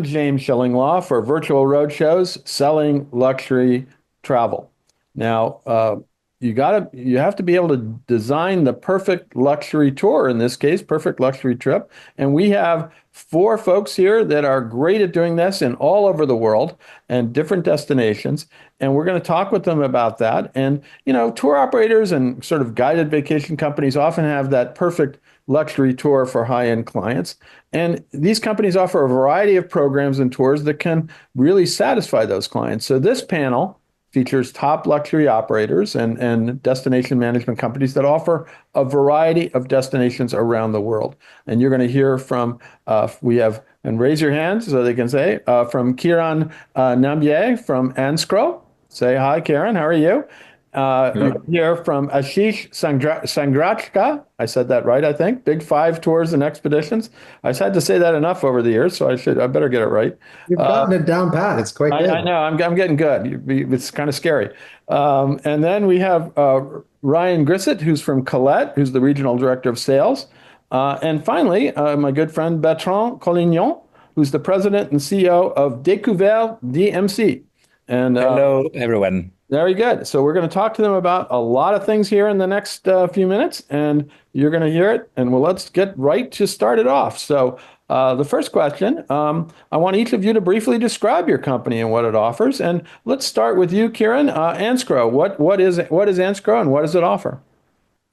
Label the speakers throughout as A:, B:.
A: I'm James Shillinglaw for Virtual Roadshows Selling Luxury Travel. Now, you have to be able to design the perfect luxury tour, in this case, perfect luxury trip. And we have four folks here that are great at doing this in all over the world and different destinations. And we're going to talk with them about that. And, tour operators and sort of guided vacation companies often have that perfect luxury tour for high-end clients. And these companies offer a variety of programs and tours that can really satisfy those clients. So this panel features top luxury operators and destination management companies that offer a variety of destinations around the world. And you're going to hear from, and raise your hands so they can say, from Kiran Nambiar from ANZCRO. Say hi, Kiran. How are you?
B: Yeah.
A: You hear from Ashish Sanghrajka. I said that right, I think. Big Five Tours and Expeditions. I've had to say that enough over the years, so I better get it right.
B: You've gotten it down pat. It's quite
A: I
B: good.
A: know I'm getting good. It's kind of scary. And then we have Ryan Grissett, who's from Collette, who's the regional director of sales. And finally, my good friend Bertrand Collignon, who's the president and CEO of Decouvertes DMC. And
C: Hello, everyone.
A: very good. So we're going to talk to them about a lot of things here in the next few minutes, and you're going to hear it. And well, let's get right to start it off. So the first question, I want each of you to briefly describe your company and what it offers. And let's start with you, Kiran. ANZCRO. What is ANZCRO and what does it offer?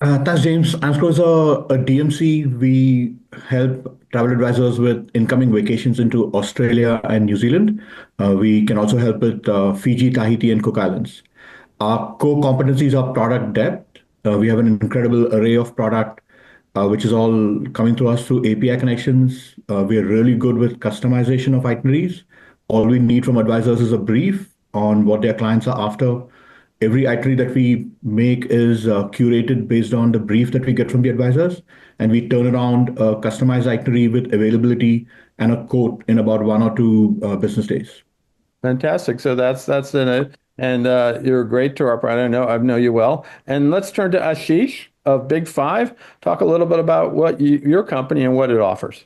B: Thanks, James. ANZCRO is a DMC. We help travel advisors with incoming vacations into Australia and New Zealand. We can also help with Fiji, Tahiti, and Cook Islands. Our core competencies are product depth. We have an incredible array of product, which is all coming to us through API connections. We are really good with customization of itineraries. All we need from advisors is a brief on what their clients are after. Every itinerary that we make is curated based on the brief that we get from the advisors, and we turn around a customized itinerary with availability and a quote in about 1 or 2 business days.
A: Fantastic. So that's in it. And you're a great tour operator. I know you well. And let's turn to Ashish of Big Five. Talk a little bit about your company and what it offers.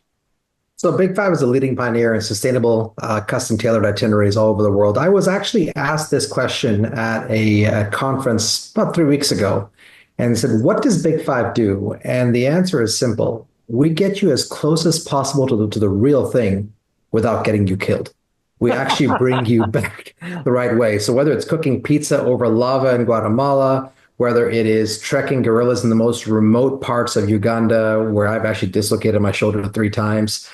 D: So Big Five is a leading pioneer in sustainable, custom-tailored itineraries all over the world. I was actually asked this question at a conference about 3 weeks ago and said, what does Big Five do? And the answer is simple. We get you as close as possible to the real thing without getting you killed. We actually bring you back the right way. So whether it's cooking pizza over lava in Guatemala, whether it is trekking gorillas in the most remote parts of Uganda, where I've actually dislocated my shoulder 3 times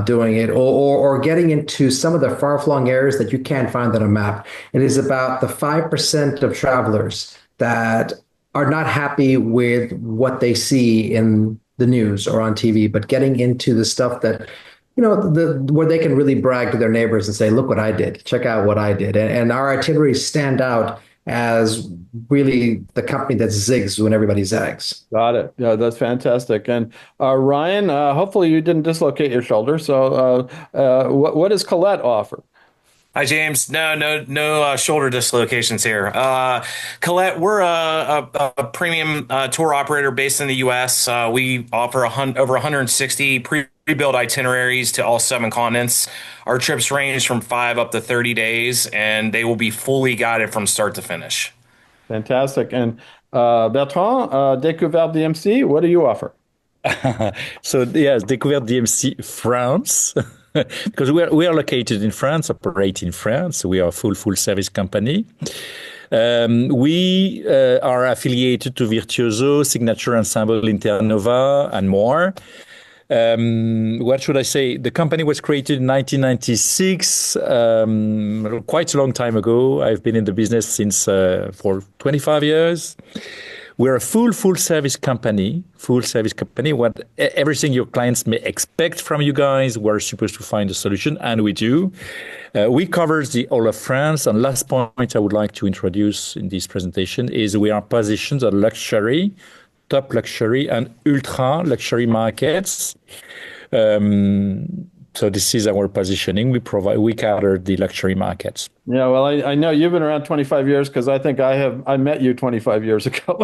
D: doing it, or getting into some of the far-flung areas that you can't find on a map. It is about the 5% of travelers that are not happy with what they see in the news or on TV, but getting into the stuff that where they can really brag to their neighbors and say, look what I did, check out what I did. And our itineraries stand out as really the company that zigs when everybody zags.
A: Got it. Yeah, that's fantastic. And Ryan, hopefully you didn't dislocate your shoulder. So what does Collette offer?
E: Hi, James. No shoulder dislocations here. Collette, we're a premium tour operator based in the U.S. We offer over 160 pre-built itineraries to all 7 continents. Our trips range from 5 up to 30 days, and they will be fully guided from start to finish.
A: Fantastic. And Bertrand, Découverte DMC, what do you offer?
C: So yes, Decouvertes DMC France, because we are located in France, operate in France. We are a full service company. We are affiliated to Virtuoso, Signature Ensemble, Internova, and more. What should I say? The company was created in 1996, quite a long time ago. I've been in the business since for 25 years. We're a full service company. What everything your clients may expect from you guys, we're supposed to find a solution, and we do. We cover the all of France. And last point I would like to introduce in this presentation is we are positioned at luxury, top luxury, and ultra luxury markets. So this is our positioning. We cater the luxury markets.
A: Yeah, well, I know you've been around 25 years because I think I met you 25 years ago.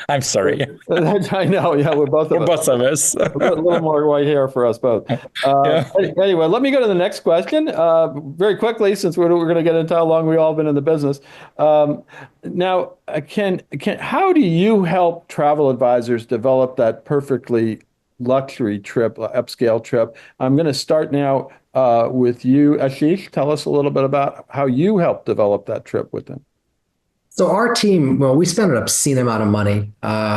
C: I'm sorry.
A: I know. Yeah, we're both
C: For both of us.
A: a little more white hair for us both.
C: Yeah.
A: Anyway, let me go to the next question very quickly, since we're going to get into how long we've all been in the business. Now, how do you help travel advisors develop that perfectly luxury trip, upscale trip? I'm going to start now with you, Ashish. Tell us a little bit about how you helped develop that trip with them.
D: So our team, well, we spend an obscene amount of money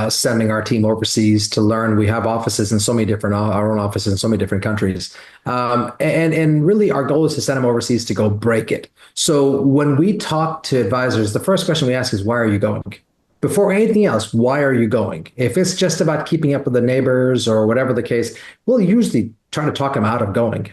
D: sending our team overseas to learn. We have offices in so many different, our own offices in so many different countries. And really our goal is to send them overseas to go break it. So when we talk to advisors, the first question we ask is, why are you going? Before anything else, why are you going? If it's just about keeping up with the neighbors or whatever the case, we'll usually try to talk them out of going.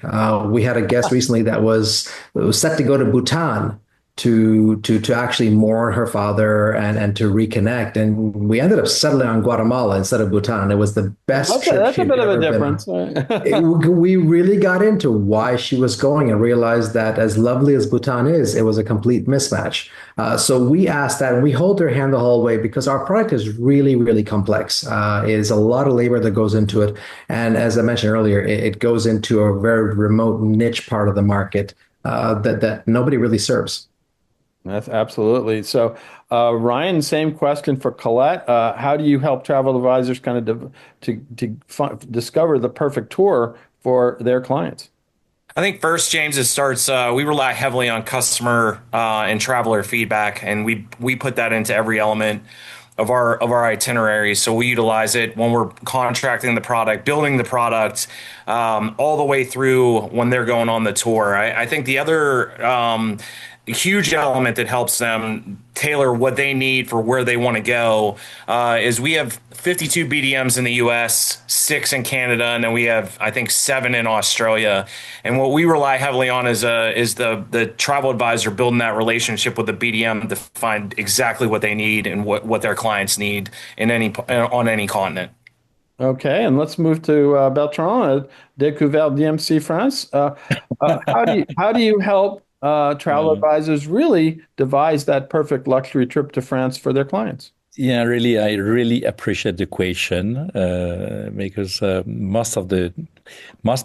D: We had a guest recently that was set to go to Bhutan to actually mourn her father and to reconnect. And we ended up settling on Guatemala instead of Bhutan. It was the best trip.
A: That's a bit of a difference.
D: We really got into why she was going and realized that as lovely as Bhutan is, it was a complete mismatch. So we asked that, and we hold her hand the whole way because our product is really, really complex. It is a lot of labor that goes into it. And as I mentioned earlier, it goes into a very remote niche part of the market that nobody really serves.
A: That's absolutely. So, Ryan, same question for Collette. How do you help travel advisors kind of discover the perfect tour for their clients?
E: I think first, James, it starts. We rely heavily on customer and traveler feedback, and we put that into every element of our itinerary. So we utilize it when we're contracting the product, building the product, all the way through when they're going on the tour. I think the other huge element that helps them tailor what they need for where they want to go is we have 52 BDMs in the US, 6 in Canada, and then we have, I think, 7 in Australia. And what we rely heavily on is the travel advisor building that relationship with the BDM to find exactly what they need and what their clients need on any continent.
A: Okay, and let's move to Bertrand at Decouvertes DMC France. How do you help travel advisors really devise that perfect luxury trip to France for their clients?
C: Yeah, really, I really appreciate the question because most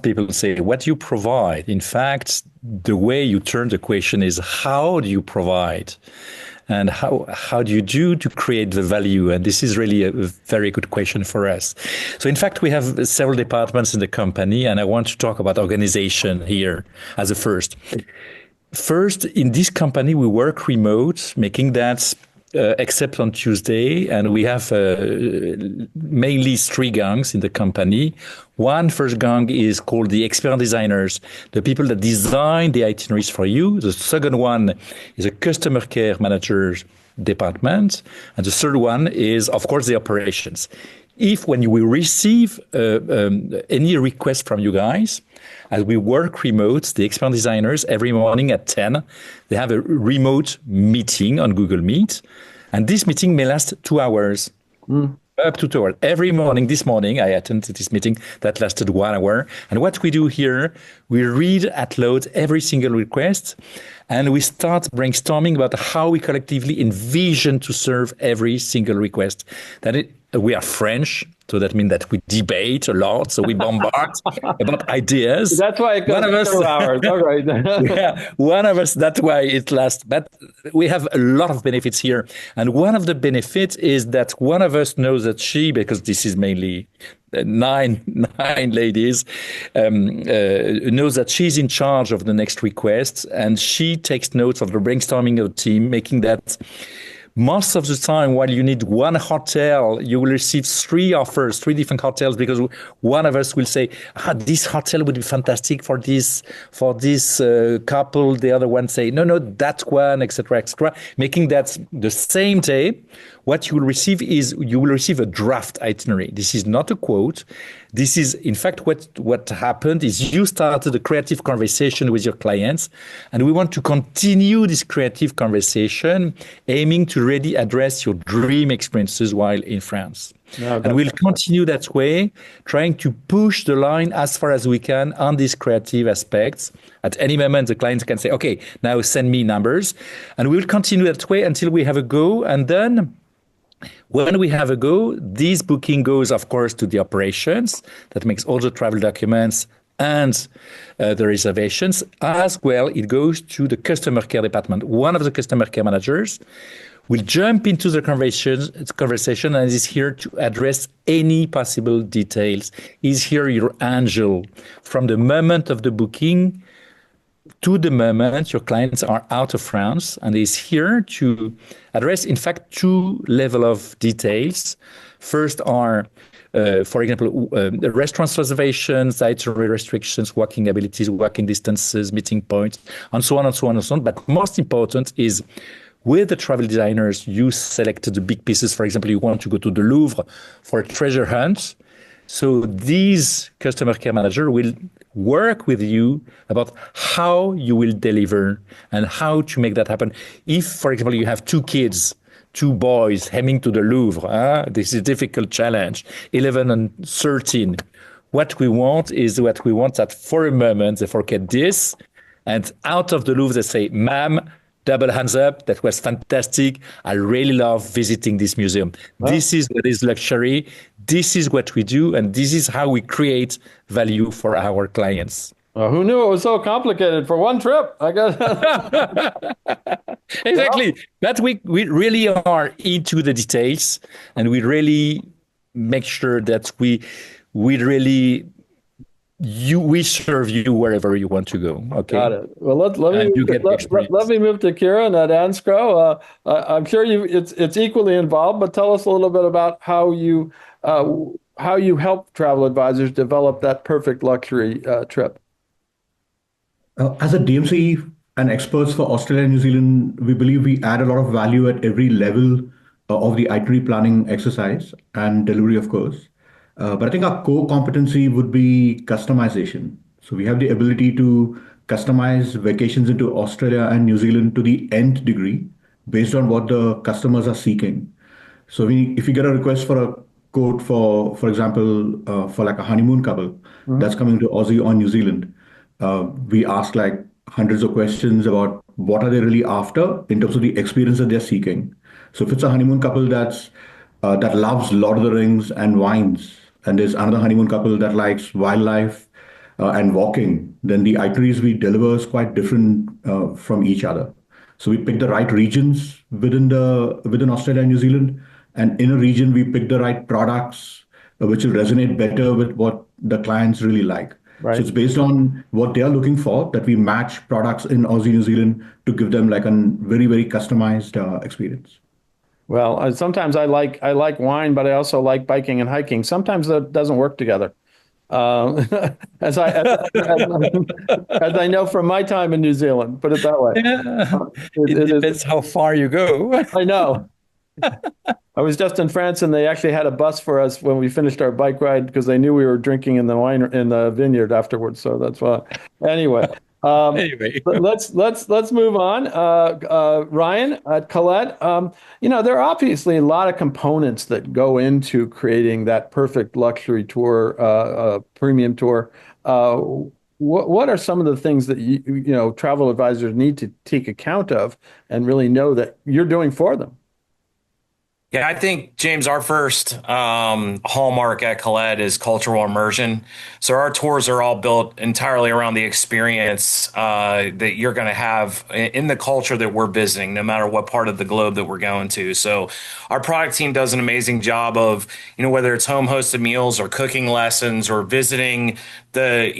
C: people say, what do you provide? In fact, the way you turn the question is, how do you provide? And how do you do to create the value? And this is really a very good question for us. So in fact, we have several departments in the company, and I want to talk about organization here as a first. First, in this company, we work remote, making that except on Tuesday, and we have mainly 3 gangs in the company. One first gang is called the experience designers, the people that design the itineraries for you. The second one is a customer care managers department, and the third one is, of course, the operations. If when you will receive any request from you guys, as we work remote, the experience designers, every morning at 10, they have a remote meeting on Google Meet. And this meeting may last 2 hours, up to 2 hours. Every morning, this morning, I attended this meeting that lasted 1 hour. And what we do here, we read at loud every single request, and we start brainstorming about how we collectively envision to serve every single request. We are French, so that means that we debate a lot, so we bombard about ideas.
A: That's why it goes 2 hours. All right.
C: Yeah, one of us, that's why it lasts. But we have a lot of benefits here. And one of the benefits is that one of us knows that because this is mainly nine ladies, knows that she's in charge of the next request, and she takes notes of the brainstorming of the team, making that most of the time, while you need one hotel, you will receive 3 offers, 3 different hotels, because one of us will say, this hotel would be fantastic for this couple. The other one say, no, that one, etc., making that the same day. What you will receive is a draft itinerary. This is not a quote. This is, in fact, what happened is you started a creative conversation with your clients, and we want to continue this creative conversation, aiming to to really address your dream experiences while in France.
A: No,
C: And we'll continue that way, trying to push the line as far as we can on these creative aspects. At any moment, the client can say, okay, now send me numbers. And we'll continue that way until we have a go. And then when we have a go, this booking goes, of course, to the operations that makes all the travel documents and the reservations. As well, it goes to the customer care department. One of the customer care managers will jump into the conversation and is here to address any possible details. Is here your angel from the moment of the booking to the moment your clients are out of France, and is here to address, in fact, two levels of details. First are, for example, the restaurants reservations, dietary restrictions, walking abilities, walking distances, meeting points, and so on and so on and so on. But most important is, with the travel designers, you selected the big pieces. For example, you want to go to the Louvre for a treasure hunt. So these customer care manager will work with you about how you will deliver and how to make that happen. If, for example, you have two kids, two boys heading to the Louvre, this is a difficult challenge, 11 and 13. What we want is that for a moment they forget this, and out of the Louvre they say, "Ma'am, double hands up, that was fantastic. I really love visiting this museum." Wow. This is what is luxury. This is what we do, and this is how we create value for our clients.
A: Who knew it was so complicated for one trip? I guess.
C: Exactly. But we really are into the details, and we really make sure that we serve you wherever you want to go. Okay.
A: Got it. Well, let me move to Kiran at ANZCRO. I'm sure it's equally involved, but tell us a little bit about how you help travel advisors develop that perfect luxury trip.
B: As a DMC and experts for Australia and New Zealand, we believe we add a lot of value at every level of the itinerary planning exercise and delivery, of course. But I think our core competency would be customization. So we have the ability to customize vacations into Australia and New Zealand to the nth degree based on what the customers are seeking. So if you get a request for a quote for example, for like a honeymoon couple that's coming to Aussie or New Zealand, we ask like hundreds of questions about what are they really after in terms of the experience that they're seeking. So if it's a honeymoon couple that loves Lord of the Rings and wines, and there's another honeymoon couple that likes wildlife and walking, then the itineraries we deliver is quite different from each other. So we pick the right regions within Australia and New Zealand, and in a region we pick the right products which will resonate better with what the clients really like. Right. So it's based on what they are looking for that we match products in Aussie, New Zealand to give them like a very, very customized experience.
A: Well, sometimes I like wine, but I also like biking and hiking. Sometimes that doesn't work together. As I know from my time in New Zealand, put it that way.
C: Yeah. It depends how far you go.
A: I know. I was just in France, and they actually had a bus for us when we finished our bike ride because they knew we were drinking in the vineyard afterwards. So that's why. Anyway. Let's move on. Ryan at Collette. There are obviously a lot of components that go into creating that perfect luxury tour, premium tour. What are some of the things that travel advisors need to take account of and really know that you're doing for them?
E: Yeah, I think, James, our first hallmark at Collette is cultural immersion. So our tours are all built entirely around the experience that you're going to have in the culture that we're visiting, no matter what part of the globe that we're going to. So our product team does an amazing job of, whether it's home hosted meals or cooking lessons or visiting the,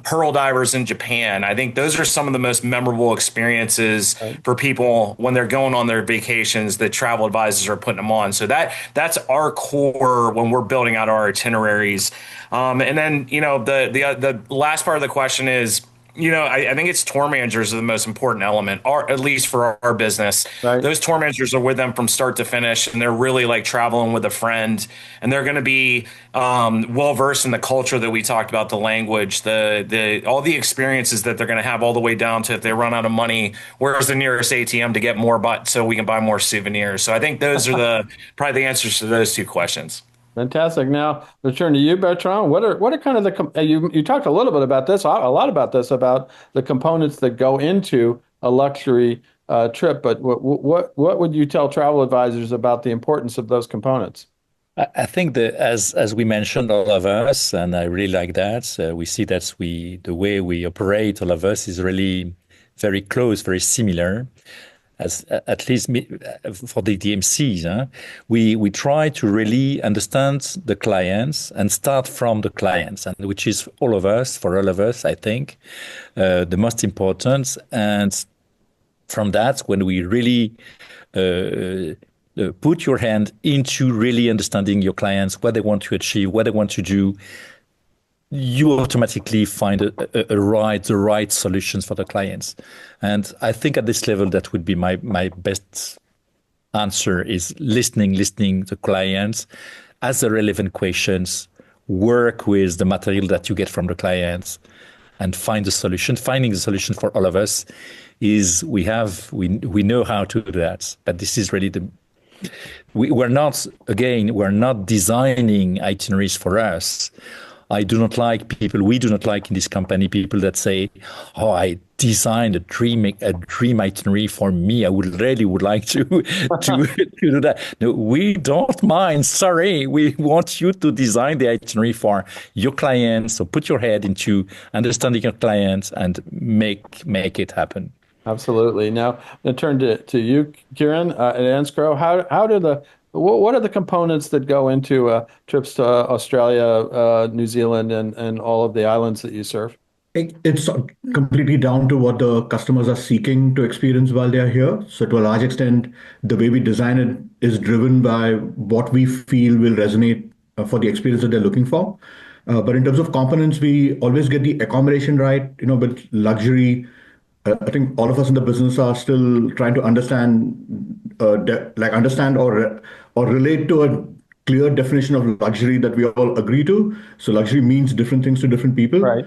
E: pearl divers in Japan. I think those are some of the most memorable experiences for people when they're going on their vacations that travel advisors are putting them on. So that's our core when we're building out our itineraries. And then, the last part of the question is, I think it's tour managers are the most important element, or at least for our business.
A: Right.
E: Those tour managers are with them from start to finish, and they're really like traveling with a friend, and they're going to be well versed in the culture that we talked about, the language, the all the experiences that they're going to have, all the way down to if they run out of money, where's the nearest ATM to get more, but so we can buy more souvenirs. So I think those are probably the answers to those two questions.
A: Fantastic. Now, return to you, Bertrand. What are kind of you talked a little bit about this, a lot about this, about the components that go into a luxury trip. But what would you tell travel advisors about the importance of those components?
C: I think that as we mentioned, all of us, and I really like that, we see that the way we operate, all of us, is really very close, very similar. As at least for the DMCs, we try to really understand the clients and start from the clients, and which is for all of us, I think, the most important. And from that, when we really put your hand into really understanding your clients, what they want to achieve, what they want to do, you automatically find the right solutions for the clients. And I think at this level, that would be my best answer, is listening to clients, ask the relevant questions, work with the material that you get from the clients, and find the solution. Finding the solution for all of us is we know how to do that. But this is really we're not designing itineraries for us. We do not like in this company people that say, "Oh, I designed a dream itinerary for me. I would like to do that." No, we don't mind. Sorry, we want you to design the itinerary for your clients. So put your head into understanding your clients and make it happen.
A: Absolutely. Now, I'm going to turn to you, Kiran, at ANZCRO. What are the components that go into trips to Australia, New Zealand, and all of the islands that you serve?
B: It's completely down to what the customers are seeking to experience while they are here. So to a large extent, the way we design it is driven by what we feel will resonate for the experience that they're looking for. But in terms of components, we always get the accommodation right. With luxury, I think all of us in the business are still trying to understand or relate to a clear definition of luxury that we all agree to. So luxury means different things to different people.
A: Right.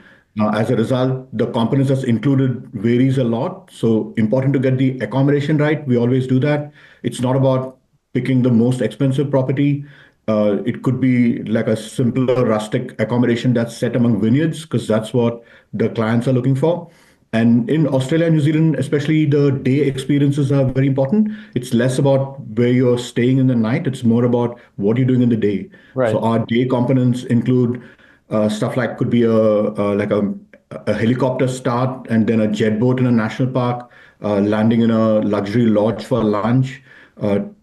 B: As a result, the components that's included varies a lot. So important to get the accommodation right. We always do that. It's not about picking the most expensive property. It could be like a simpler rustic accommodation that's set among vineyards, because that's what the clients are looking for. And in Australia and New Zealand, especially, the day experiences are very important. It's less about where you're staying in the night. It's more about what you're doing in the day.
A: Right.
B: So our day components include stuff like could be a helicopter start and then a jet boat in a national park, landing in a luxury lodge for lunch,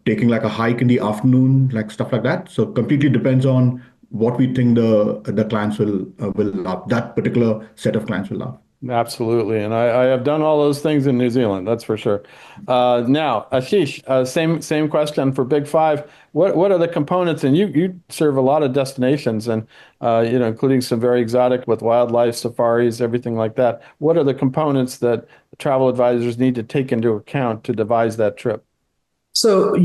B: taking like a hike in the afternoon, like stuff like that. So completely depends on what we think the clients will love. That particular set of clients will love.
A: Absolutely. And I have done all those things in New Zealand, that's for sure. Now, Ashish, same question for Big Five. What are the components? And you serve a lot of destinations, and including some very exotic with wildlife, safaris, everything like that. What are the components that travel advisors need to take into account to devise that trip?
D: So,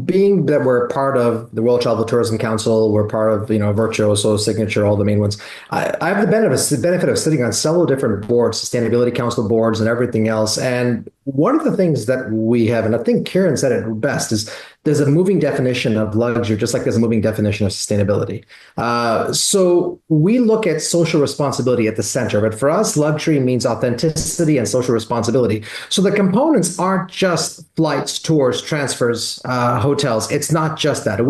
D: being that we're part of the World Travel Tourism Council, we're part of, Virtuoso, Signature, all the main ones. I have the benefit of sitting on several different boards, Sustainability Council boards and everything else. And one of the things that we have, and I think Kiran said it best, is there's a moving definition of luxury, just like there's a moving definition of sustainability. So we look at social responsibility at the center, but for us, luxury means authenticity and social responsibility. So the components aren't just flights, tours, transfers, hotels. It's not just that.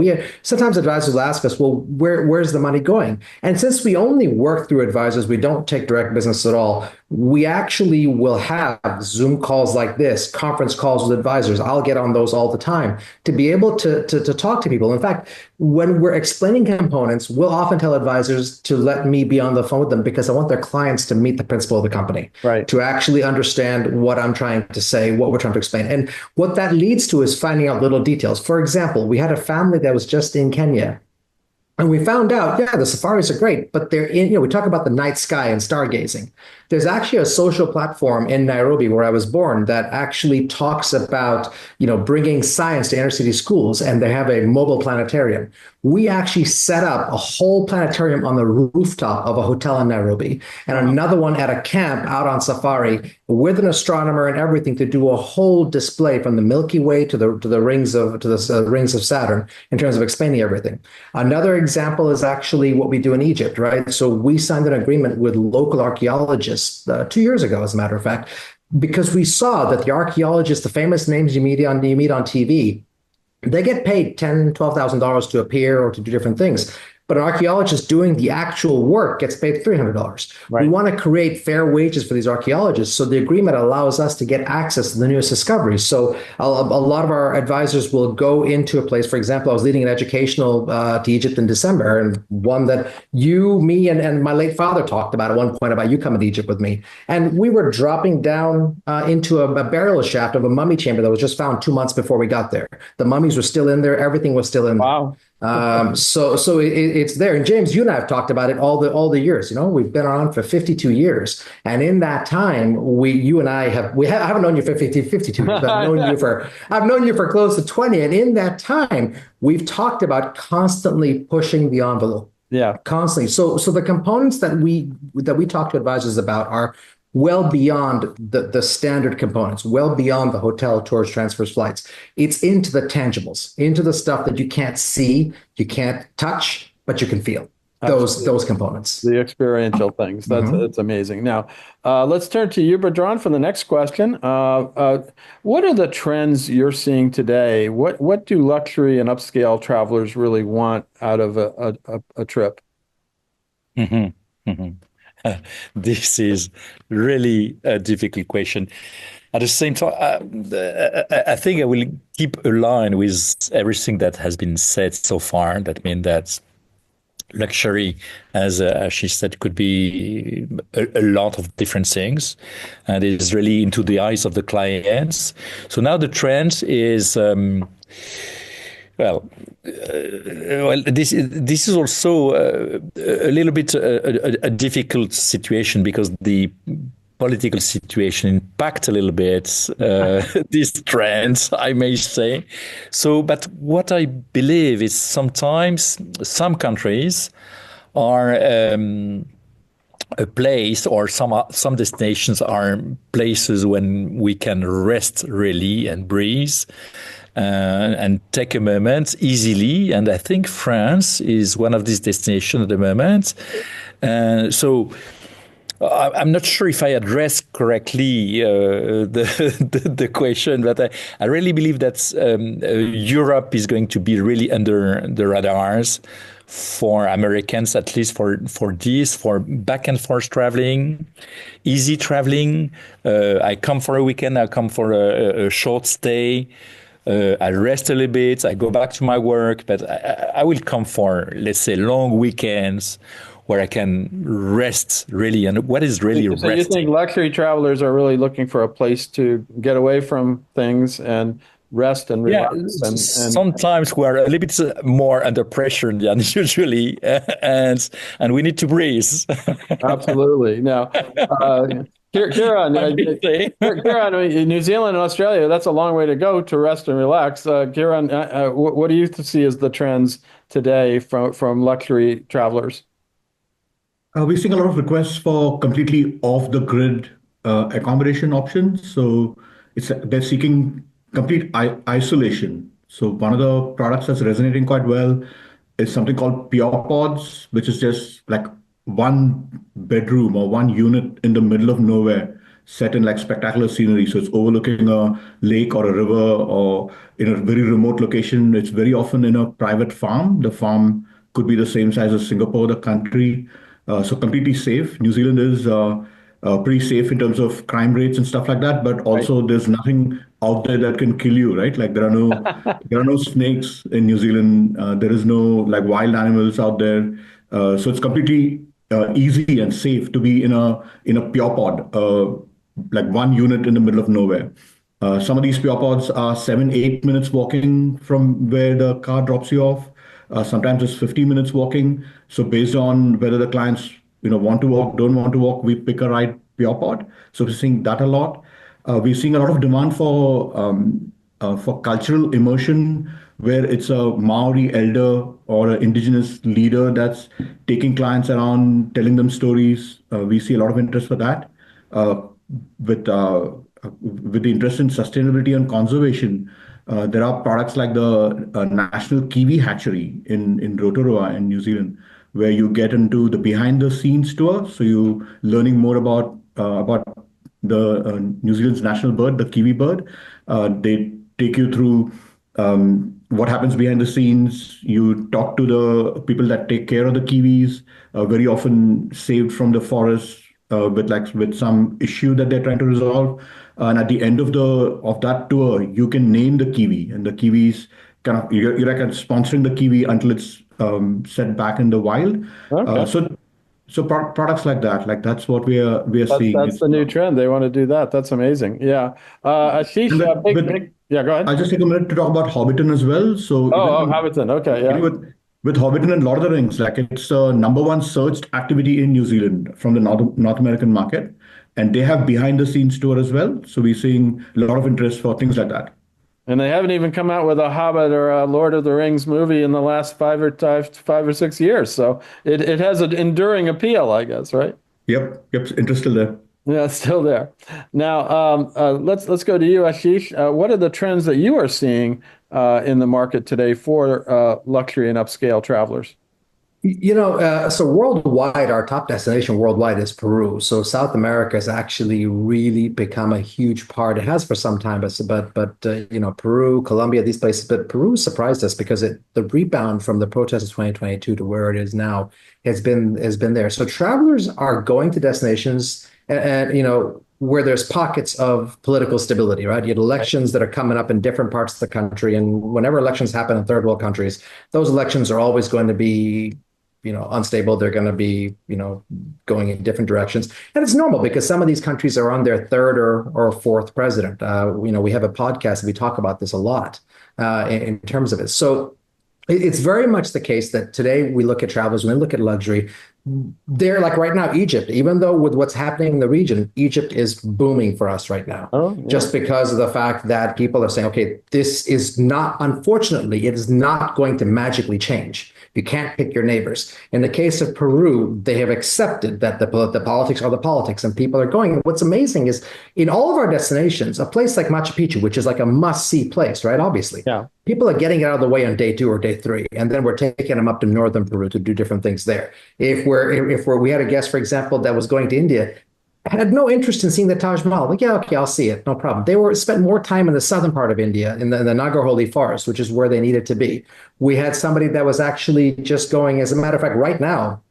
D: Sometimes advisors will ask us, well, where's the money going? And since we only work through advisors, we don't take direct business at all. We actually will have Zoom calls like this, conference calls with advisors. I'll get on those all the time to be able to talk to people. In fact, when we're explaining components, we'll often tell advisors to let me be on the phone with them, because I want their clients to meet the principal of the company,
A: right,
D: to actually understand what I'm trying to say, what we're trying to explain. And what that leads to is finding out little details. For example, we had a family that was just in Kenya. And we found out, yeah, the safaris are great, but they're in, we talk about the night sky and stargazing. There's actually a social platform in Nairobi where I was born that actually talks about, bringing science to inner city schools, and they have a mobile planetarium. We actually set up a whole planetarium on the rooftop of a hotel in Nairobi and another one at a camp out on safari with an astronomer and everything to do a whole display from the Milky Way to the rings of Saturn in terms of explaining everything. Another example is actually what we do in Egypt, right? So we signed an agreement with local archaeologists 2 years ago, as a matter of fact, because we saw that the archaeologists, the famous names you meet on TV, they get paid $10,000, $12,000 to appear or to do different things. But an archaeologist doing the actual work gets paid $300.
A: Right.
D: We want to create fair wages for these archaeologists. So the agreement allows us to get access to the newest discoveries. So a lot of our advisors will go into a place. For example, I was leading an educational to Egypt in December, and one that you, me, and my late father talked about at one point about you coming to Egypt with me. And we were dropping down into a burial shaft of a mummy chamber that was just found 2 months before we got there. The mummies were still in there. Everything was still in there.
A: Wow.
D: So it's there. And James, you and I have talked about it all the years. We've been on for 52 years, and in that time, I haven't known you for 52 years. But I've known you for close to 20, and in that time, we've talked about constantly pushing the envelope.
A: Yeah,
D: constantly. So the components that we talk to advisors about are well beyond the standard components, well beyond the hotel, tours, transfers, flights. It's into the tangibles, into the stuff that you can't see, you can't touch, but you can feel. Those components.
A: The experiential things. That's amazing. Now, let's turn to you, Bertrand, for the next question. What are the trends you're seeing today? What do luxury and upscale travelers really want out of a trip?
C: Mm-hmm. Mm-hmm. This is really a difficult question. At the same time, I think I will keep aligned with everything that has been said so far. That means that luxury, as she said, could be a lot of different things, and it is really into the eyes of the clients. So now the trend is. This is also a little bit a difficult situation because the political situation impact a little bit these trends, I may say. So, but what I believe is sometimes some countries are a place, or some destinations are places when we can rest really and breathe. And take a moment easily. And I think France is one of these destinations at the moment. So I'm not sure if I addressed correctly the question, but I really believe that Europe is going to be really under the radars for Americans, at least for back and forth traveling, easy traveling. I come for a weekend, I come for a short stay. I rest a little bit, I go back to my work, but I will come for, let's say, long weekends where I can rest really. And what is really
A: resting? So you think luxury travelers are really looking for a place to get away from things and rest and relax?
C: Yeah, and sometimes we're a little bit more under pressure than usually, and we need to breathe. Absolutely.
A: Now, Kiran, in New Zealand and Australia, that's a long way to go to rest and relax. Kiran, what do you see as the trends today from luxury travelers?
B: We're seeing a lot of requests for completely off-the-grid accommodation options. So they're seeking complete isolation. So one of the products that's resonating quite well is something called Pure Pods, which is just like one bedroom or one unit in the middle of nowhere, set in like spectacular scenery. So it's overlooking a lake or a river, or in a very remote location. It's very often in a private farm. The farm could be the same size as Singapore, the country. So completely safe. New Zealand is pretty safe in terms of crime rates and stuff like that, but also there's nothing out there that can kill you, right? Like there are no snakes in New Zealand. There is no like wild animals out there. So it's completely easy and safe to be in a pure pod, like one unit in the middle of nowhere. Some of these pure pods are 7-8 minutes walking from where the car drops you off. Sometimes it's 50 minutes walking. So based on whether the clients want to walk, don't want to walk, we pick a ride pure pod. So we're seeing that a lot. We're seeing a lot of demand for cultural immersion, where it's a Maori elder or an indigenous leader that's taking clients around, telling them stories. We see a lot of interest for that. Uh, with uh, with the interest in sustainability and conservation, there are products like the National Kiwi Hatchery in Rotorua in New Zealand, where you get into the behind the scenes tour. So you learning more about the New Zealand's national bird, the kiwi bird. They take you through what happens behind the scenes. You talk to the people that take care of the kiwis, very often saved from the forest with some issue that they're trying to resolve. And at the end of that tour, you can name the kiwi, and the kiwis kind of you're like sponsoring the kiwi until it's set back in the wild.
A: Okay.
B: So products like that's what we are seeing.
A: That's the new trend. They want to do that. That's amazing. Yeah. Ashish, yeah, go ahead.
B: I'll just take a minute to talk about Hobbiton as well. So
A: Hobbiton. Okay. Yeah.
B: With Hobbiton and Lord of the Rings, like it's number one searched activity in New Zealand from the North American market, and they have behind the scenes tour as well. So we're seeing a lot of interest for things like that.
A: And they haven't even come out with a Hobbit or a Lord of the Rings movie in the last 5 or 6 years. So it has an enduring appeal, I guess, right?
B: Yep. Interest still there.
A: Yeah, it's still there. Now, let's go to you, Ashish. What are the trends that you are seeing in the market today for luxury and upscale travelers?
D: So worldwide, our top destination worldwide is Peru. So South America has actually really become a huge part. It has for some time, but Peru, Colombia, these places. But Peru surprised us because the rebound from the protests of 2022 to where it is now has been there. So travelers are going to destinations and where there's pockets of political stability, right? You had elections that are coming up in different parts of the country, and whenever elections happen in third world countries, those elections are always going to be unstable. They're going to be, going in different directions. And it's normal because some of these countries are on their third or fourth president. We have a podcast, we talk about this a lot in terms of it. So it's very much the case that today we look at travelers, when we look at luxury, they're like right now, Egypt, even though with what's happening in the region, Egypt is booming for us right now, just because of the fact that people are saying, okay, this is not, unfortunately, it is not going to magically change. You can't pick your neighbors. In the case of Peru, they have accepted that the politics are the politics and people are going. What's amazing is in all of our destinations, a place like Machu Picchu, which is like a must-see place, right? Obviously. Yeah. People are getting it out of the way on day 2 or day 3, and then we're taking them up to northern Peru to do different things there. If we had a guest, for example, that was going to India, had no interest in seeing the Taj Mahal. Like, yeah, okay, I'll see it, no problem. They spent more time in the southern part of India, in the Nagarholi forest, which is where they needed to be. We had somebody that was actually just going, as a matter of fact, right now,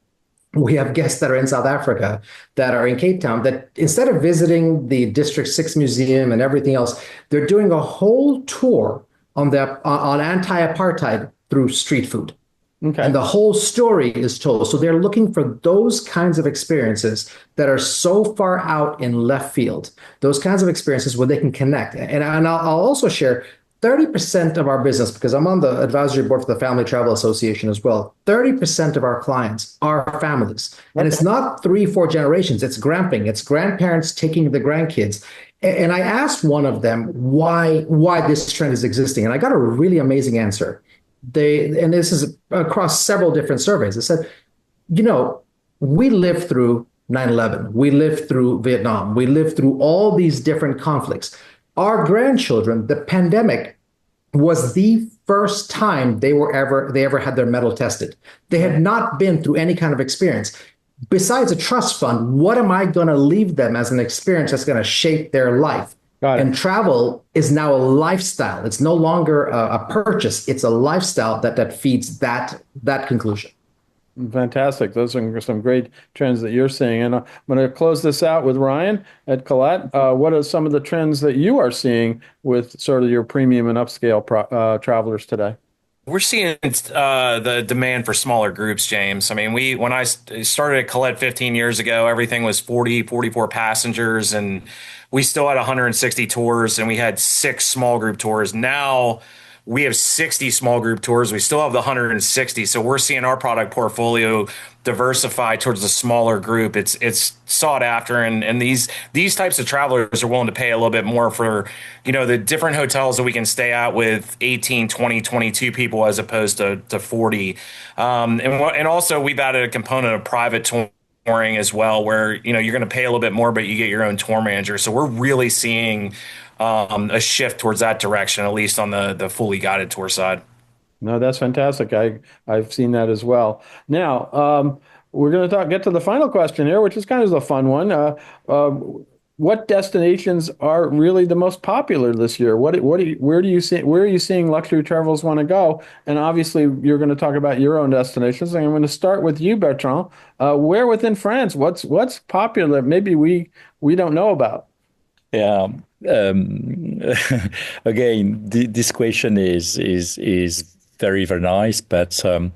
D: we have guests that are in South Africa that are in Cape Town that instead of visiting the District 6 Museum and everything else, they're doing a whole tour on anti-apartheid through street food. Okay. And the whole story is told. So they're looking for those kinds of experiences that are so far out in left field, those kinds of experiences where they can connect. And I'll also share 30% of our business, because I'm on the advisory board for the Family Travel Association as well. 30% of our clients are families. And it's not 3-4 generations. It's grandparents taking the grandkids. And I asked one of them why this trend is existing. And I got a really amazing answer. And this is across several different surveys. They said, we lived through 9/11. We lived through Vietnam. We lived through all these different conflicts. Our grandchildren, the pandemic was the first time they ever had their metal tested. They had not been through any kind of experience. Besides a trust fund, what am I going to leave them as an experience that's going to shape their life? And travel is now a lifestyle. It's no longer a purchase. It's a lifestyle that feeds that conclusion.
A: Fantastic. Those are some great trends that you're seeing. And I'm going to close this out with Ryan at Collette. What are some of the trends that you are seeing with sort of your premium and upscale travelers today?
E: We're seeing the demand for smaller groups, James. I mean, when I started at Collette 15 years ago, everything was 44 passengers, and we still had 160 tours, and we had 6 small group tours. Now we have 60 small group tours. We still have the 160. So we're seeing our product portfolio diversify towards the smaller group. It's sought after, and these types of travelers are willing to pay a little bit more for, the different hotels that we can stay at with 18, 20, 22 people as opposed to 40. And also we've added a component of private touring as well, where you're going to pay a little bit more, but you get your own tour manager. So we're really seeing a shift towards that direction, at least on the fully guided tour side.
A: No, that's fantastic. I've seen that as well. Now, we're going to get to the final question here, which is kind of the fun one. What destinations are really the most popular this year? Where are you seeing luxury travelers want to go? And obviously, you're going to talk about your own destinations. And I'm going to start with you, Bertrand. Where within France? What's popular? Maybe we don't know about.
C: Yeah. Again, this question is very, very nice, but and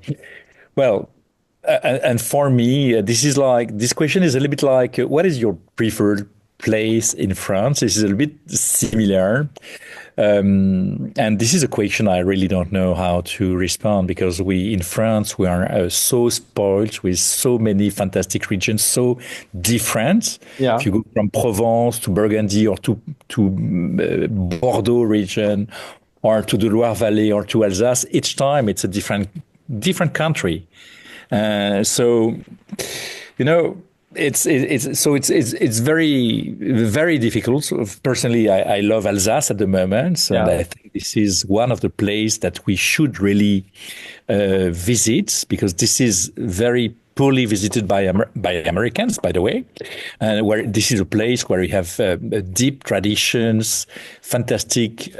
C: for me, this question is a little bit like, what is your preferred place in France? This is a little bit similar. And this is a question I really don't know how to respond, because in France, we are so spoiled with so many fantastic regions, so different.
A: Yeah.
C: If you go from Provence to Burgundy or to Bordeaux region or to the Loire Valley or to Alsace, each time it's a different country. So, it's very, very difficult. So personally, I love Alsace at the moment, and I think this is one of the places that we should really visit, because this is very poorly visited by Americans, by the way, and where this is a place where you have deep traditions, fantastic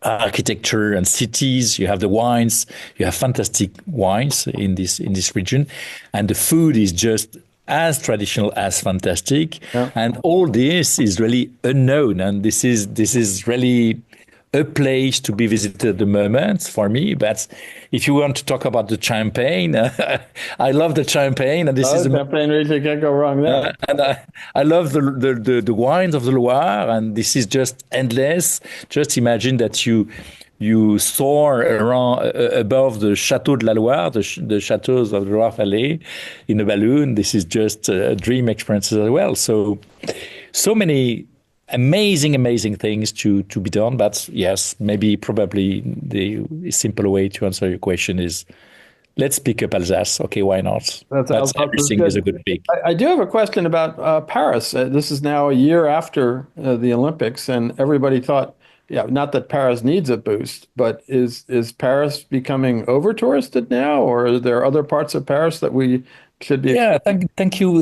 C: architecture and cities. You have the wines. You have fantastic wines in this region, and the food is just as traditional as fantastic. Yeah. And all this is really unknown, and this is really a place to be visited at the moment for me. But if you want to talk about the champagne, I love the champagne, and this is
A: champagne really can't go wrong there.
C: And I love the wines of the Loire, and this is just endless. Just imagine that you soar around above the Château de la Loire, the chateaux of the Loire Valley, in a balloon. This is just a dream experience as well. So many amazing things to be done. But yes, probably the simple way to answer your question is, let's pick up Alsace. Okay, why not? Everything is a good pick.
A: I do have a question about Paris. This is now a year after the Olympics, and everybody thought, not that Paris needs a boost, but is Paris becoming over touristed now, or are there other parts of Paris that we should be?
C: Yeah, thank you,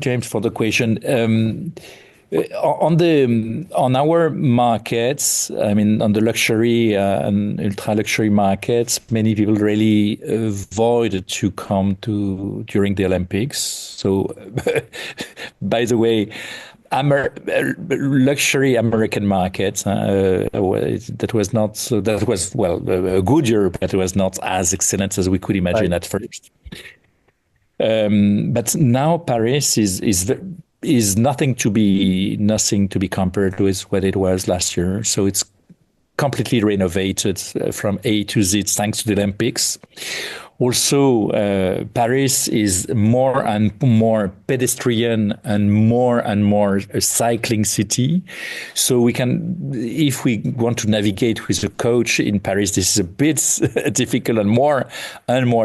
C: James, for the question. On our markets, I mean, on the luxury and ultra luxury markets, many people really avoid to come during the Olympics. So, by the way, luxury American markets, that was a good year, but it was not as excellent as we could imagine at first. But now Paris is nothing to be compared with what it was last year. So it's completely renovated from A to Z thanks to the Olympics. Also, Paris is more and more pedestrian and more a cycling city. So we can, if we want to navigate with a coach in Paris, this is a bit difficult and more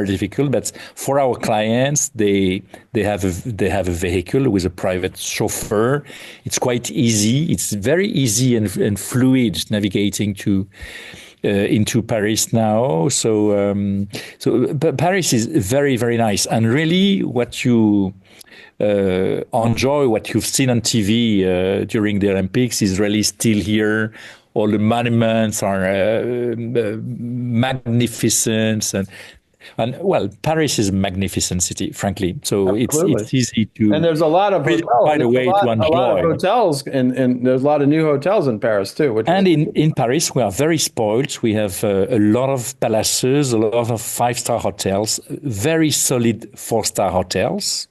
C: difficult. But for our clients, they have a vehicle with a private chauffeur. It's quite easy. It's very easy and fluid navigating into Paris now. So Paris is very, very nice. And really what you enjoy, what you've seen on TV during the Olympics is really still here. All the monuments are magnificent. And well, Paris is a magnificent city, frankly. So it's easy to.
A: And there's a lot of hotels.
C: By the way, to enjoy. A lot of
A: hotels, and there's a lot of new hotels in Paris too.
C: In Paris, we are very spoiled. We have a lot of palaces, a lot of 5-star hotels, very solid 4-star hotels.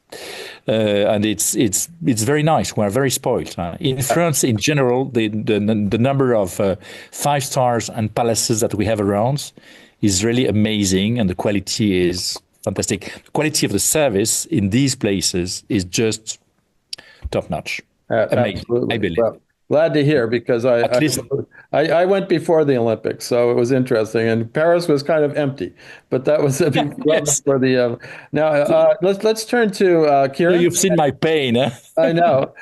C: and it's very nice. We're very spoiled. In France, in general, the number of 5 stars and palaces that we have around is really amazing, and the quality is fantastic. The quality of the service in these places is just top notch. Amazing,
A: Absolutely.
C: I believe.
A: Well, glad to hear, because
C: At least-
A: I went before the Olympics, so it was interesting. And Paris was kind of empty, but that was
C: Yes.
A: for the. Now let's turn to Kiran.
C: You've seen my pain, eh?
A: I know.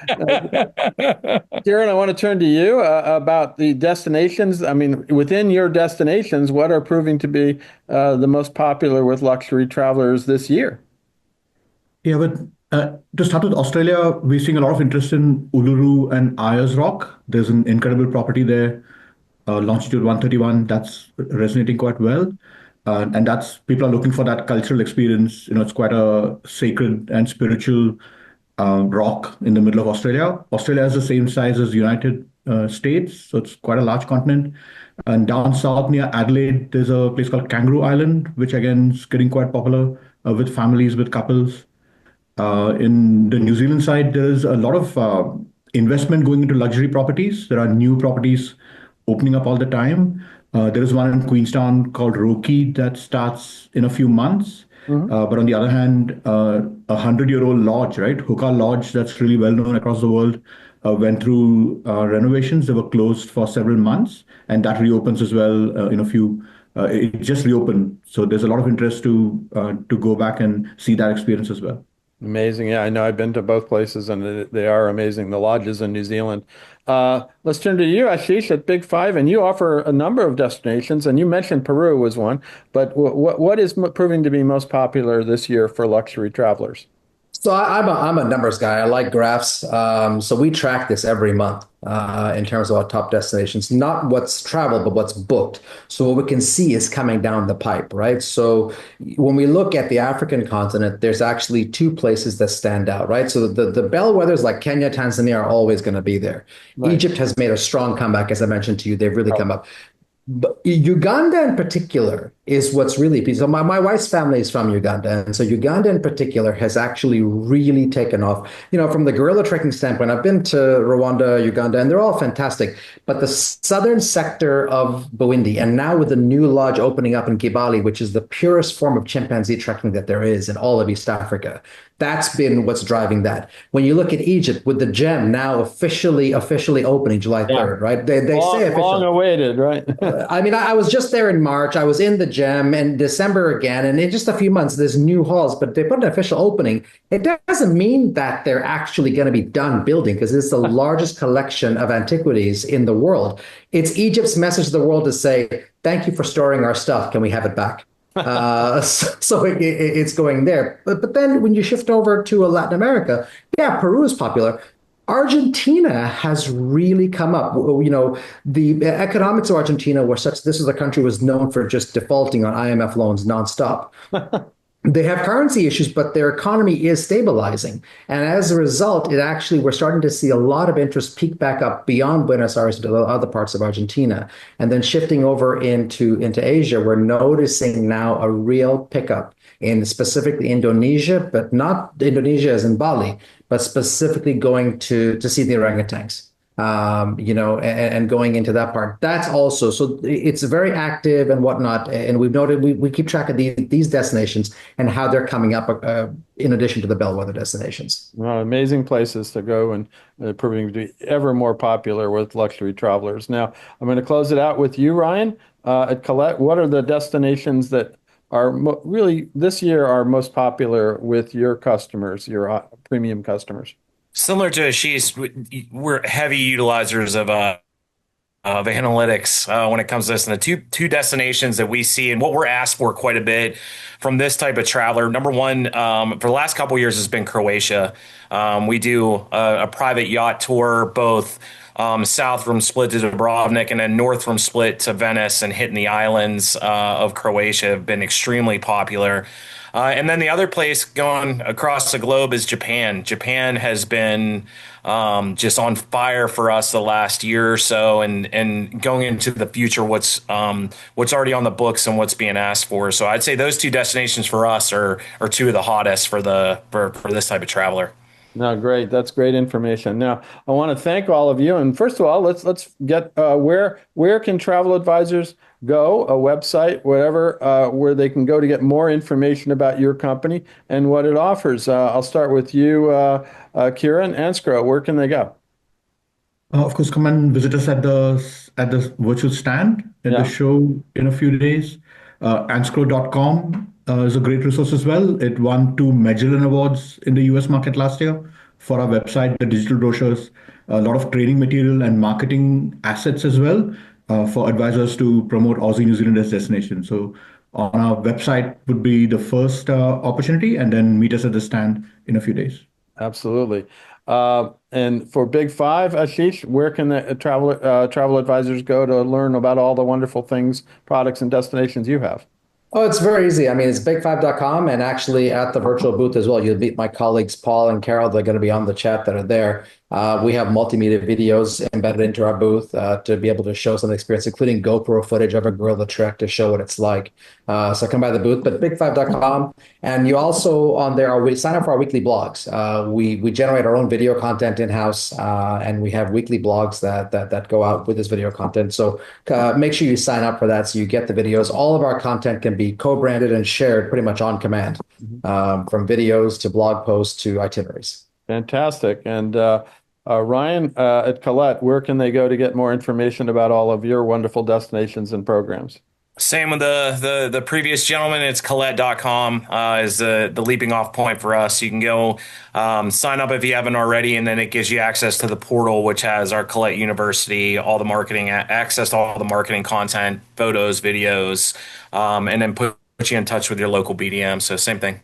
A: Kiran, I want to turn to you about the destinations. I mean, within your destinations, what are proving to be the most popular with luxury travelers this year?
B: Yeah, but to start with Australia, we're seeing a lot of interest in Uluru and Ayers Rock. There's an incredible property there, longitude 131, that's resonating quite well. And that's people are looking for that cultural experience. It's quite a sacred and spiritual rock in the middle of Australia. Australia is the same size as United States, so it's quite a large continent. And down south near Adelaide, there's a place called Kangaroo Island, which again is getting quite popular with families, with couples. In the New Zealand side, there's a lot of investment going into luxury properties. There are new properties opening up all the time. There is one in Queenstown called Roki that starts in a few months. But on the other hand, 100-year-old lodge, right? Hookah Lodge, that's really well known across the world, went through renovations. They were closed for several months, and that reopens as well in a few. It just reopened, so there's a lot of interest to go back and see that experience as well.
A: Amazing. Yeah, I know. I've been to both places, and they are amazing. The lodges in New Zealand. Let's turn to you, Ashish, at Big Five, and you offer a number of destinations, and you mentioned Peru was one. But what is proving to be most popular this year for luxury travelers?
D: So I'm a numbers guy. I like graphs. So we track this every month in terms of our top destinations, not what's traveled, but what's booked. So what we can see is coming down the pipe, right? So when we look at the African continent, there's actually 2 places that stand out, right? So the bellwethers like Kenya, Tanzania are always going to be there. Right. Egypt has made a strong comeback, as I mentioned to you. They've really come up. But Uganda in particular is what's really, so my wife's family is from Uganda. And so Uganda in particular has actually really taken off. From the guerrilla trekking standpoint, I've been to Rwanda, Uganda, and they're all fantastic. But the southern sector of Burundi, and now with the new lodge opening up in Kibali, which is the purest form of chimpanzee trekking that there is in all of East Africa, that's been what's driving that. When you look at Egypt with the gem now officially opening July 3rd, right? They say officially.
A: Long awaited, right?
D: I mean, I was just there in March. I was in the gem in December again. And in just a few months, there's new halls, but they put an official opening. It doesn't mean that they're actually going to be done building, because it's the largest collection of antiquities in the world. It's Egypt's message to the world to say, thank you for storing our stuff. Can we have it back? So it's going there. But then when you shift over to Latin America, yeah, Peru is popular. Argentina has really come up. The economics of Argentina were such, this is a country was known for just defaulting on IMF loans nonstop. They have currency issues, but their economy is stabilizing. And as a result, we're starting to see a lot of interest peak back up beyond Buenos Aires to other parts of Argentina. And then shifting over into Asia, we're noticing now a real pickup in specifically Indonesia, but not Indonesia as in Bali, but specifically going to see the orangutans. And going into that part, that's also, so it's very active and whatnot. And we've noted, we keep track of these destinations and how they're coming up in addition to the bellwether destinations.
A: Well, amazing places to go, and proving to be ever more popular with luxury travelers. Now, I'm going to close it out with you, Ryan, at Collette. What are the destinations that are really this year are most popular with your customers, your premium customers?
E: Similar to Ashish, we're heavy utilizers of analytics when it comes to this. And the two destinations that we see and what we're asked for quite a bit from this type of traveler. Number one, for the last couple of years has been Croatia. We do a private yacht tour, both south from Split to Dubrovnik, and then north from Split to Venice and hitting the islands of Croatia have been extremely popular. And then the other place going across the globe is Japan. Japan has been just on fire for us the last year or so, and going into the future, what's already on the books and what's being asked for. So I'd say those two destinations for us are two of the hottest for this type of traveler.
A: No, great. That's great information. Now, I want to thank all of you. And first of all, let's get where can travel advisors go, a website, whatever, where they can go to get more information about your company and what it offers. I'll start with you, Kiran. ANZCRO, where can they go?
B: Of course, come and visit us at the virtual stand at the show in a few days. ANZCRO.com is a great resource as well. It won 2 Magellan Awards in the US market last year for our website, the digital brochures, a lot of training material and marketing assets as well for advisors to promote Aussie New Zealand as destination. So on our website would be the first opportunity, and then meet us at the stand in a few days.
A: Absolutely. And for Big Five, Ashish, where can the travel advisors go to learn about all the wonderful things, products, and destinations you have?
D: Oh, it's very easy. I mean, it's big5.com, and actually at the virtual booth as well. You'll meet my colleagues, Paul and Carol. They're going to be on the chat that are there. We have multimedia videos embedded into our booth to be able to show some experience, including GoPro footage of a gorilla trek to show what it's like. So come by the booth, but big5.com. And you also on there, we sign up for our weekly blogs. We generate our own video content in-house, and we have weekly blogs that go out with this video content. So make sure you sign up for that so you get the videos. All of our content can be co-branded and shared pretty much on command, from videos to blog posts to itineraries.
A: Fantastic. And Ryan, at Collette, where can they go to get more information about all of your wonderful destinations and programs?
E: Same with the previous gentleman. It's Collette.com is the leaping off point for us. You can go sign up if you haven't already, and then it gives you access to the portal, which has our Collette University, all the marketing, access to all the marketing content, photos, videos, and then put you in touch with your local BDM. So same thing.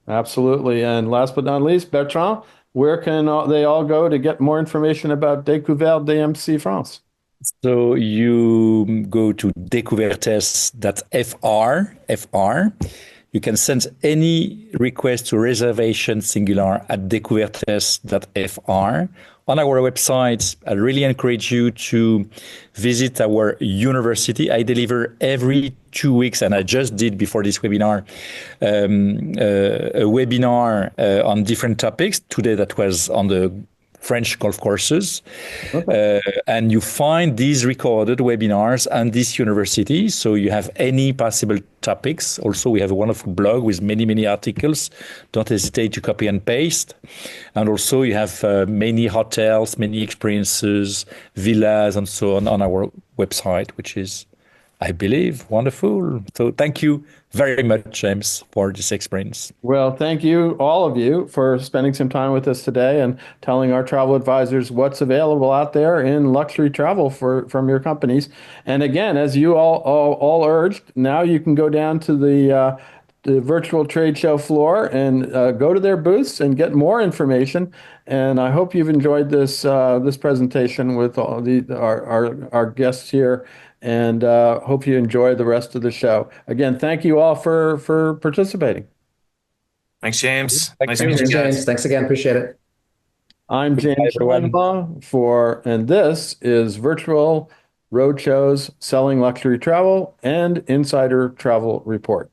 A: Absolutely. And last but not least, Bertrand, where can they all go to get more information about Découverte DMC France?
C: So you go to Decouvertes.fr. You can send any request to reservation singular at Decouvertes.fr. On our website, I really encourage you to visit our university. I deliver every 2 weeks, and I just did before this webinar, a webinar on different topics. Today that was on the French golf courses. Okay. And you find these recorded webinars and this university. So you have any possible topics. Also, we have a wonderful blog with many, many articles. Don't hesitate to copy and paste. And also you have many hotels, many experiences, villas, and so on our website, which is, I believe, wonderful. So thank you very much, James, for this experience.
A: Well, thank you, all of you, for spending some time with us today and telling our travel advisors what's available out there in luxury travel from your companies. And again, as you all urged, now you can go down to the virtual trade show floor and go to their booths and get more information. And I hope you've enjoyed this presentation with all our guests here, and hope you enjoy the rest of the show. Again, thank you all for participating.
E: Thanks, James.
D: Nice to meet you guys. Thanks again. Appreciate it.
A: I'm James Shillinglaw and this is Virtual Roadshows Selling Luxury Travel and Insider Travel Report.